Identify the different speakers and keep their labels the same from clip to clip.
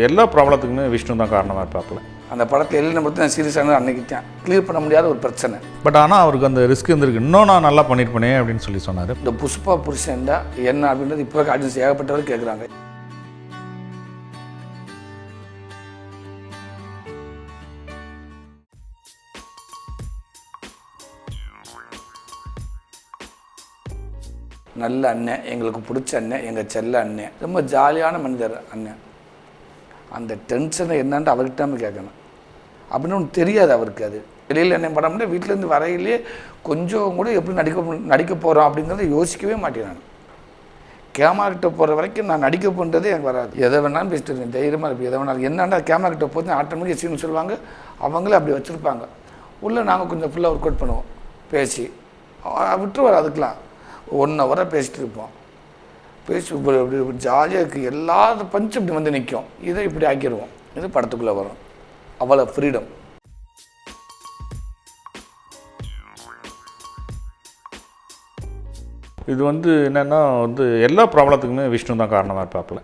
Speaker 1: எல்லா ப்ராப்ளத்துக்குமே விஷ்ணு தான் காரணமாக இருப்பாப்புல.
Speaker 2: அந்த படத்தை எழுதின மட்டும் நான் சீரியஸான அன்னைக்கு தான் கிளியர் பண்ண முடியாத ஒரு பிரச்சனை.
Speaker 1: பட் ஆனால் அவருக்கு அந்த ரிஸ்க் இருந்திருக்கு, இன்னும் நான் நல்லா பண்ணியிருப்பேனே அப்படின்னு சொன்னார்.
Speaker 2: இந்த புஷ்பா புருஷன் தான் என்ன அப்படின்றது இப்போ ஆடியன்ஸ் ஏகப்பட்டவர் கேட்குறாங்க. நல்ல அண்ணன், எங்களுக்கு பிடிச்ச அண்ணன், எங்கள் செல்ல அண்ணன், ரொம்ப ஜாலியான மனிதர் அண்ணன். அந்த டென்ஷனை என்னன்ட்டு அவர்கிட்ட கேட்கணும் அப்படின்னு ஒன்று தெரியாது அவருக்கு. அது வெளியில் என்ன படம் முடியாது, வீட்டிலேருந்து வரையிலே கொஞ்சம் கூட எப்படி நடிக்க போகிறோம் அப்படிங்கிறத யோசிக்கவே மாட்டேன். நான் கேமரா கிட்ட போகிற வரைக்கும் நான் நடிக்க பண்ணுறதே எனக்கு வராது. எதை வேணாலும் பேசிட்டு இருக்கேன், தைரியமாக இருப்பேன். எதை வேணாலும் என்னன்னா கேமரா கிட்ட போது ஆட்டோமேட்டிக் சீன் சொல்லுவாங்க, அவங்களே அப்படி வச்சுருப்பாங்க. உள்ளே நாங்கள் கொஞ்சம் ஃபுல்லாக ஒர்க் அவுட் பண்ணுவோம், பேசி விட்டுருவார். அதுக்கெலாம் 1 ஹவராக பேசிகிட்டு இருப்போம். பேசி இப்படி ஜாலியாக இருக்குது, எல்லா பஞ்சும் இப்படி வந்து நிற்கும். இதை இப்படி ஆக்கிடுவோம், இது படத்துக்குள்ளே வரும். அவ்வளோ ஃப்ரீடம்.
Speaker 1: இது என்னென்னா எல்லா ப்ராப்ளத்துக்குமே விஷ்ணு தான் காரணமாக இருப்பாப்புல.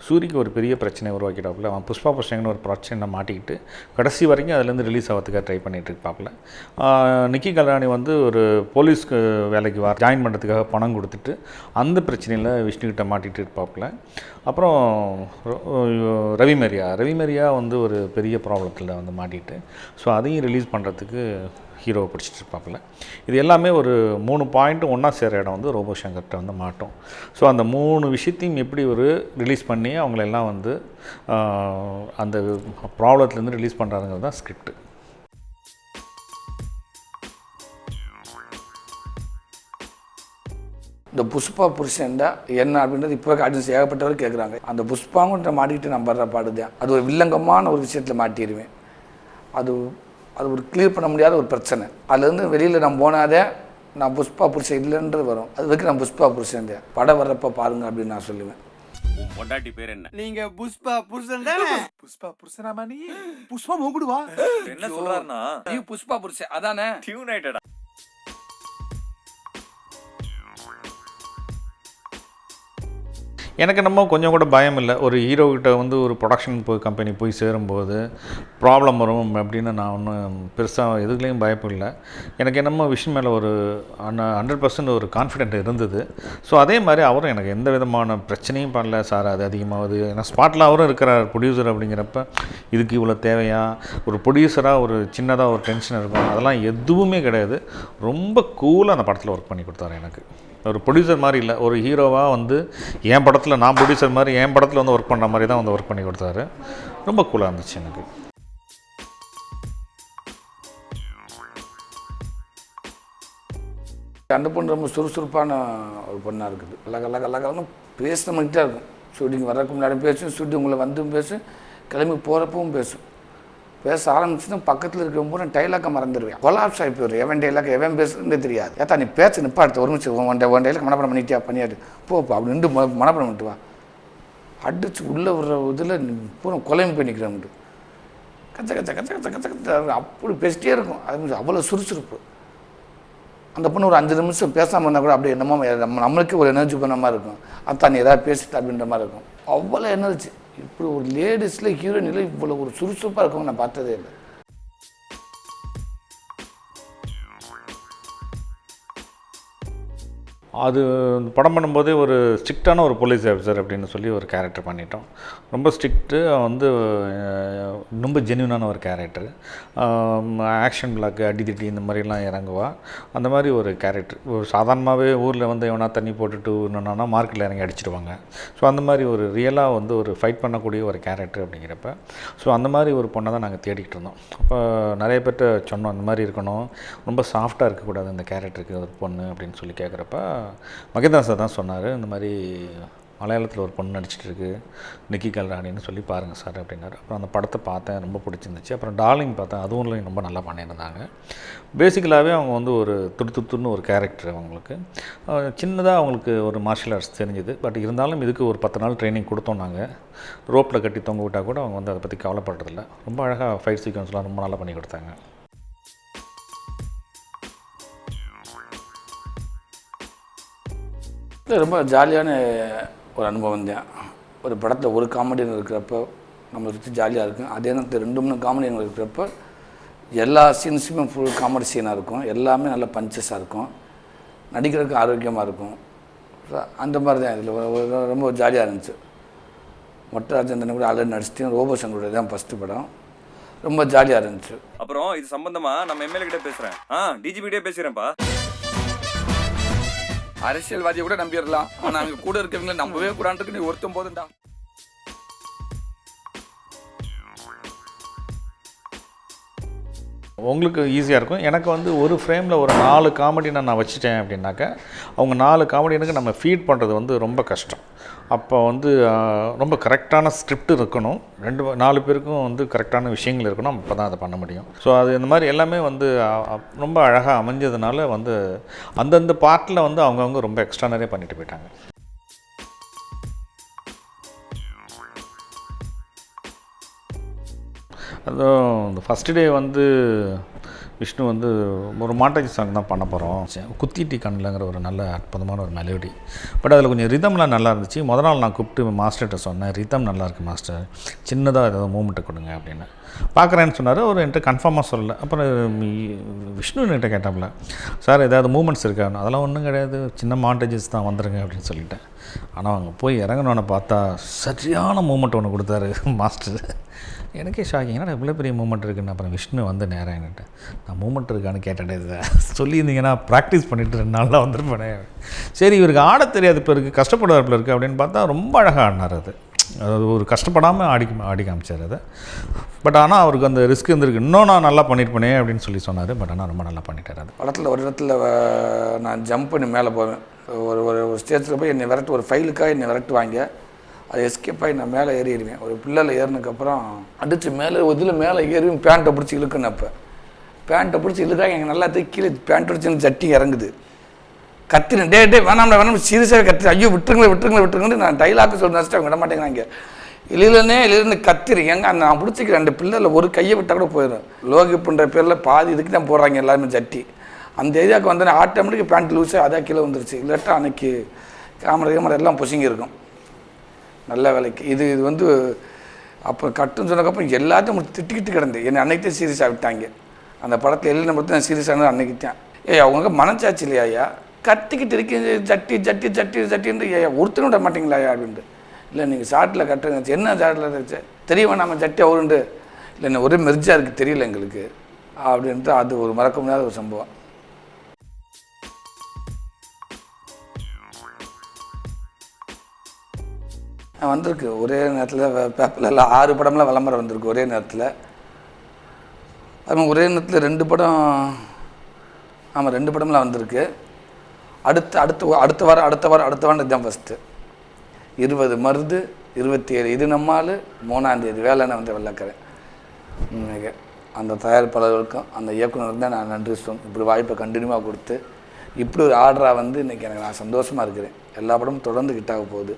Speaker 1: சூரிக்கு ஒரு பெரிய பிரச்சனை உருவாக்கிட்டாப்புல. அவன் புஷ்பா புருஷன்னு ஒரு பிரச்சனை மாட்டிக்கிட்டு கடைசி வரைக்கும் அதுலேருந்து ரிலீஸ் ஆகிறதுக்காக ட்ரை பண்ணிகிட்டு இருப்பாப்புல. நிக்கி கல்ராணி ஒரு போலீஸ்க்கு வேலைக்கு ஜாயின் பண்ணுறதுக்காக பணம் கொடுத்துட்டு அந்த பிரச்சனையில் விஷ்ணுக்கிட்ட மாட்டிகிட்டு இருப்பாப்புல. அப்புறம் ரவிமரியா ஒரு பெரிய ப்ராப்ளத்தில் மாட்டிட்டு, ஸோ அதையும் ரிலீஸ் பண்ணுறதுக்கு ஹீரோவை பிடிச்சிட்டு இருப்பாப்புல. இது எல்லாமே ஒரு 3 பாயிண்ட் ஒன்றா சேர இடம் ரோபோ சங்கர்கிட்ட மாட்டோம். ஸோ அந்த 3 விஷயத்தையும் எப்படி ரிலீஸ் பண்ணி அவங்களெல்லாம் அந்த ப்ராப்ளத்துலேருந்து ரிலீஸ் பண்ணுறாங்கிறது தான் ஸ்கிரிப்ட்.
Speaker 2: இந்த புஷ்பா புருஷன்டா என்ன அப்படின்றது இப்போ ஆடியன்ஸ் ஏகப்பட்டவர் கேட்குறாங்க. அந்த புஷ்பாங்கிட்ட மாட்டிக்கிட்டு நான் படுற பாடுதேன். அது ஒரு வில்லங்கமான ஒரு விஷயத்தில் மாட்டிடுவேன். அது ஒரு கிளியர் பண்ண முடியாத ஒரு பிரச்சனை. அதுலேருந்து வெளியில் நான் போனாதே நான் புஷ்பா புருஷன் இல்லைன்றது வரும். அது வரைக்கும் நான் புஷ்பா புருஷன் படம் வர்றப்ப பாருங்க அப்படின்னு நான் சொல்லுவேன்.
Speaker 3: பொண்டாட்டி பேர் என்ன?
Speaker 4: நீங்க புஷ்பா புருஷன் தானே? புஷ்பா புருஷனாமா நீ? புஷ்பா மோகுடுவா?
Speaker 3: என்ன சொல்றாருன்னா
Speaker 2: நீ புஷ்பா புருஷன் அதானே?
Speaker 3: டியூனைட்டடா.
Speaker 1: எனக்கு நம்ம கொஞ்சம் கூட பயம் இல்லை. ஒரு ஹீரோக்கிட்ட ஒரு ப்ரொடக்ஷன் கம்பெனி போய் சேரும்போது ப்ராப்ளம் வரும் அப்படின்னு நான் ஒன்றும் பெருசாக எதுலேயும் பயப்படல. எனக்கு என்னமோ விஷயம் மேலே ஒரு 100% ஒரு கான்ஃபிடென்ட் இருந்தது. ஸோ அதே மாதிரி அவரும் எனக்கு எந்த விதமான பிரச்சனையும் பண்ணல. சார் அது அதிகமாகுது, ஏன்னா ஸ்பாட்டில் அவரும் இருக்கிறார் ப்ரொடியூசர் அப்படிங்கிறப்ப இதுக்கு இவ்வளோ தேவையா, ஒரு ப்ரொடியூசராக ஒரு சின்னதாக ஒரு டென்ஷன் இருக்கும், அதெல்லாம் எதுவுமே கிடையாது. ரொம்ப கூலாக அந்த படத்தில் ஒர்க் பண்ணி கொடுத்தாரு. எனக்கு ஒரு ப்ரொடியூசர் மாதிரி இல்லை, ஒரு ஹீரோவாக என் படத்தில் நான் ப்ரொடியூசர் மாதிரி என் படத்தில் ஒர்க் பண்ணுற மாதிரி தான் ஒர்க் பண்ணி கொடுத்தாரு. ரொம்ப கூலாக இருந்துச்சு எனக்கு.
Speaker 2: அந்த பொண்ணு ரொம்ப சுறுசுறுப்பான ஒரு பொண்ணாக இருக்குது. கல்லகல்லன்னு பேசின மாதிரிட்டே இருக்கும். ஷூட்டிங் வர்றதுக்கு முன்னாடி பேசும், ஷூட்டிங் வந்தும் பேசும், கிளம்பி போகிறப்பவும் பேசும். பேச ஆரம்பிச்சுன்னா பக்கத்தில் இருக்கிற டைலாக்கை மறந்துடுவேன். கொலாப்ஸ் ஆகி போயிடும். எவன் டைலாக் எவன் பேசுறதுன்னு தெரியாது. ஏத்தா நீ பேச நிப்பாடுத்து, ஒரு நிமிஷம் ஒன் டைலாக் மனப்படம் பண்ணிட்டியா பண்ணியாட்டு போப்பா அப்படி நின்று மனப்படம் பண்ணிட்டு வா. அடிச்சு உள்ளே விடுற இதில் பூரா கொலையும் போய் நிற்கிறவங்க கச்ச கச்ச கச்ச கச்ச கச்ச கச்ச அப்படி பேசிட்டே இருக்கும். அது அவ்வளோ சுறுசுறுப்பு. அந்த பொண்ணு ஒரு 5 நிமிஷம் பேசாமல் இருந்தால் கூட அப்படியே என்னமோ நம்மளுக்கே ஒரு எனர்ஜி பண்ண மாதிரி இருக்கும். அத்தான் நீ ஏதாவது பேசிட்டு அப்படின்ற மாதிரி இருக்கும். அவ்வளோ எனர்ஜி. இப்படி ஒரு லேடிஸில் ஹீரோயினில் இவ்வளோ ஒரு சுறுசுறுப்பாக இருக்கவங்க நான் பார்த்ததே இல்லை.
Speaker 1: அது படம் பண்ணும்போதே ஒரு ஸ்ட்ரிக்டான ஒரு போலீஸ் ஆஃபீஸர் அப்படின்னு சொல்லி ஒரு கேரக்டர் பண்ணிட்டோம். ரொம்ப ஸ்ட்ரிக்ட்டு, ரொம்ப ஜென்யூனான ஒரு கேரக்டர். ஆக்ஷன் பிளாக்கு, அடிதிட்டி இந்த மாதிரிலாம் இறங்குவா. அந்த மாதிரி ஒரு கேரக்டர். ஒரு சாதாரணமாகவே ஊரில் எவனா தண்ணி போட்டுட்டு என்னன்னா மார்க்கெட்டில் இறங்கி அடிச்சிடுவாங்க. ஸோ அந்த மாதிரி ஒரு ரியலாக ஒரு ஃபைட் பண்ணக்கூடிய ஒரு கேரக்டர் அப்படிங்கிறப்ப ஸோ அந்த மாதிரி ஒரு பொண்ணை தான் நாங்கள் தேடிக்கிட்டு இருந்தோம். அப்போ நிறைய பேர்கிட்ட சொன்னோம், அந்த மாதிரி இருக்கணும், ரொம்ப சாஃப்டாக இருக்கக்கூடாது அந்த கேரக்டருக்கு ஒரு பொண்ணு அப்படின்னு சொல்லி கேட்குறப்ப மகேந்திரன் சார் தான் சொன்னார், இந்த மாதிரி மலையாளத்தில் ஒரு பொண்ணு நடிச்சிட்ருக்கு நிக்கி கல்ராணின்னு சொல்லி பாருங்கள் சார் அப்படின்னாரு. அப்புறம் அந்த படத்தை பார்த்தேன், ரொம்ப பிடிச்சிருந்துச்சு. அப்புறம் டார்லிங் பார்த்தேன், அதுவும் ரொம்ப நல்லா பண்ணியிருந்தாங்க. பேசிக்கலாகவே அவங்க ஒரு துருத்துன்னு ஒரு கேரக்டர். அவங்களுக்கு சின்னதாக அவங்களுக்கு ஒரு மார்ஷியல் ஆர்ட்ஸ் தெரிஞ்சுது. பட் இருந்தாலும் இதுக்கு ஒரு 10 நாள் ட்ரைனிங் கொடுத்தோம். நாங்கள் ரோப்பில் கட்டி தொங்க விட்டால் கூட அவங்க அதை பற்றி கவலைப்படுறதில்ல. ரொம்ப அழகாக ஃபைட் சீக்வன்ஸ்லாம் ரொம்ப நல்லா பண்ணி கொடுத்தாங்க.
Speaker 2: ரொம்ப ஜாலியான ஒரு அனுபவம் தான். ஒரு படத்தில் ஒரு காமெடின்னு இருக்கிறப்போ நம்மளை சுற்றி ஜாலியாக இருக்கும். அதே நேரத்தில் 2-3 காமெடி எங்களுக்கு இருக்கிறப்ப எல்லா சீன்ஸுமே ஃபுல் காமெடி சீனாக இருக்கும். எல்லாமே நல்ல பஞ்சஸாக இருக்கும். நடிக்கிறதுக்கு ஆரோக்கியமாக இருக்கும். அந்த மாதிரி தான் இதில் ரொம்ப ஜாலியாக இருந்துச்சு. மொட்டை ராஜேந்திரன் கூட ஆல்ரெடி நடிச்சிட்டேன். ரோபோ சங்கருடைய தான் ஃபஸ்ட்டு படம். ரொம்ப ஜாலியாக இருந்துச்சு.
Speaker 3: அப்புறம் இது சம்பந்தமா நம்ம எம்எல்ஏ கிட்ட பேசுறேன். டிஜிபி கிட்டே பேசுறேன்ப்பா.
Speaker 5: அரசியல்வாதியை கூட நம்பிடலாம், ஆனா அங்க கூட இருக்கவங்களை நம்பவே கூடாதுன்னு நீ ஒருத்தம் போதுண்டா.
Speaker 1: உங்களுக்கு ஈஸியாக இருக்கும். எனக்கு வந்து ஒரு ஃப்ரேமில் ஒரு 4 காமெடினை நான் வச்சுட்டேன் அப்படின்னாக்கா அவங்க 4 காமெடினுக்கு நம்ம ஃபீட் பண்ணுறது வந்து ரொம்ப கஷ்டம். அப்போ வந்து ரொம்ப கரெக்டான ஸ்கிரிப்ட் இருக்கணும். 4 பேருக்கும் வந்து கரெக்டான விஷயங்கள் இருக்கணும். அப்போ தான் அதை பண்ண முடியும். ஸோ அது இந்த மாதிரி எல்லாமே வந்து ரொம்ப அழகாக அமைஞ்சதுனால வந்து அந்தந்த பார்ட்டில் வந்து அவங்கவுங்க ரொம்ப எக்ஸ்ட்ரா நிறைய பண்ணிட்டு போயிட்டாங்க. அதுவும் இந்த ஃபஸ்ட்டு டே வந்து விஷ்ணு வந்து ஒரு மாண்டேஜ் சாங் தான் பண்ண போகிறோம். குத்திட்டி கண்ணில்ங்கிற ஒரு நல்ல அற்புதமான ஒரு மெலோடி. பட் அதில் கொஞ்சம் ரிதம்லாம் நல்லா இருந்துச்சு. முதல் நாள் நான் கூப்பிட்டு மாஸ்டர்கிட்ட சொன்னேன், ரிதம் நல்லாயிருக்கு மாஸ்டர், சின்னதாக ஏதாவது மூமெண்ட்டை கொடுங்க அப்படின்னு. பார்க்குறேன்னு சொன்னார். அவர் என்கிட்ட கன்ஃபார்மாக சொல்லலை. அப்புறம் விஷ்ணு என்கிட்ட கேட்டாப்புல, சார் ஏதாவது மூமெண்ட்ஸ் இருக்கான்னு. அதெல்லாம் ஒன்றும் கிடையாது, சின்ன மாண்டேஜஸ் தான், வந்துடுங்க அப்படின்னு சொல்லிட்டேன். ஆனால் அவங்க போய் இறங்கினோன்னு பார்த்தா சரியான மூமெண்ட் ஒன்று கொடுத்தாரு மாஸ்டர். எனக்கே ஷாக்கிங், ஏன்னா இவ்வளோ பெரிய மூமெண்ட் இருக்குன்னு. அப்புறம் விஷ்ணு வந்து நேராக என்கிட்ட, நான் மூமெண்ட் இருக்கான்னு கேட்டேன். இதை சொல்லியிருந்தீங்கன்னா ப்ராக்டிஸ் பண்ணிவிட்டு 2 நாளில் வந்துருப்பேனே. சரி இவருக்கு ஆட தெரியாது இப்போ இருக்குது, கஷ்டப்படுவார்ப்பில் இருக்குது அப்படின்னு பார்த்தா ரொம்ப அழகாக ஆடினார். அது ஒரு கஷ்டப்படாமல் ஆடி காமிச்சார் அதை. பட் ஆனால் அவருக்கு அந்த ரிஸ்க் இருந்திருக்கு. இன்னும் நான் நல்லா பண்ணியிருப்பேனே அப்படின்னு சொல்லி சொன்னார். பட் ஆனால் ரொம்ப நல்லா பண்ணிட்டார். அது
Speaker 2: படத்தில் ஒரு இடத்துல நான் ஜம்ப் பண்ணி மேலே போவேன். ஒரு ஸ்டேஜில் போய் என்னை விரட்டு, ஒரு ஃபைலுக்காக என்னை விரட்டு வாங்க, அதை எஸ்கேப் ஆகி நான் மேலே ஏறிடுவேன். ஒரு பிள்ளையில் ஏறினதுக்கப்புறம் அடித்து மேலே இதில் மேலே ஏறியும் பேண்ட்டை பிடிச்சி இழுக்குன்னு. அப்போ பேண்ட்டை பிடிச்சி இழுக்காங்க, எங்கள் நல்லா கீழே பேண்ட் அடிச்சுன்னு ஜட்டி இறங்குது. கத்தினேன், டே வேணாம் சீரியஸாக கத்து, ஐயோ விட்டுருங்கன்னு நான் டைலாக்கு சொல்லி நினச்சிட்டு அவங்க விட மாட்டேங்கிறாங்க. இழிலன்னு கத்திரி எங்க நான் பிடிச்சிக்க 2 பிள்ளைல ஒரு கையை விட்டால் கூட போயிடும். லோகிப்புன்ற பேரில் பாதி இதுக்கு தான் போடுறாங்க எல்லாருமே ஜட்டி. அந்த ஏரியாவுக்கு வந்தோடனே ஆட்டோமேட்டிக் பேண்ட் லூஸாக அதான் கீழே வந்துருச்சு. இல்லாட்டா அன்றைக்கி கேமரா எல்லாம் பொசிங்க இருக்கும். நல்ல வேலைக்கு இது வந்து அப்போ கட்டுன்னு சொன்னதுக்கப்புறம் எல்லாத்தையும் திட்டிக்கிட்டு கிடந்து என்னை அன்னைக்கு சீரியஸாக விட்டாங்க. அந்த படத்தில் எல்லாம் மட்டும் நான் சீரியஸானது அன்னைக்கு தான். அவங்க மனச்சாச்சு இல்லையா ஐயா, கத்திக்கிட்டு இருக்கீங்க ஜட்டின்னு ஐயா ஒருத்தரும் விட மாட்டிங்களா ஐயா அப்படின்ட்டு. இல்லை நீங்கள் ஷார்ட்டில் கட்டுங்க, என்ன ஷார்ட்டில் இருந்துச்சு தெரியவா, நம்ம ஜட்டி அவருண்டு இல்லை என்ன ஒரே மெர்ஜாக இருக்குது தெரியல எங்களுக்கு அப்படின்ட்டு. அது ஒரு மறக்க முடியாத ஒரு சம்பவம். வந்திருக்கு ஒரே நேரத்தில் பேப்பரில் 6 படம்லாம் விளம்பரம் வந்திருக்கு ஒரே நேரத்தில். அதுமாதிரி ஒரே நேரத்தில் 2 படம், ஆமாம் 2 படம்லாம் வந்திருக்கு. அடுத்த வாரம் இதுதான் ஃபஸ்ட்டு. 20 மருது, 27 இது நம்மால், 3ஆம் தேதி வேலைன்னு வந்து வெள்ளக்கறேன். அந்த தயாரிப்பாளர்களுக்கும் அந்த இயக்குனருக்கு தான் நான் நன்றி சொல்லணும். இப்படி வாய்ப்பை கண்டினியூவாக கொடுத்து இப்படி ஒரு ஆர்டராக வந்து இன்றைக்கி எனக்கு நான் சந்தோஷமாக இருக்கிறேன். எல்லா படமும் தொடர்ந்து கிட்டாக போகுது,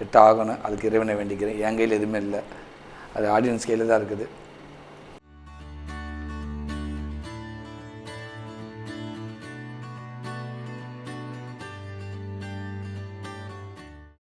Speaker 2: கிட்ட ஆகணும். அதுக்கு இறைவனை வேண்டிக்கிறேன். என் கையில் எதுவுமே இல்லை, அது ஆடியன்ஸ் கையில் தான் இருக்குது.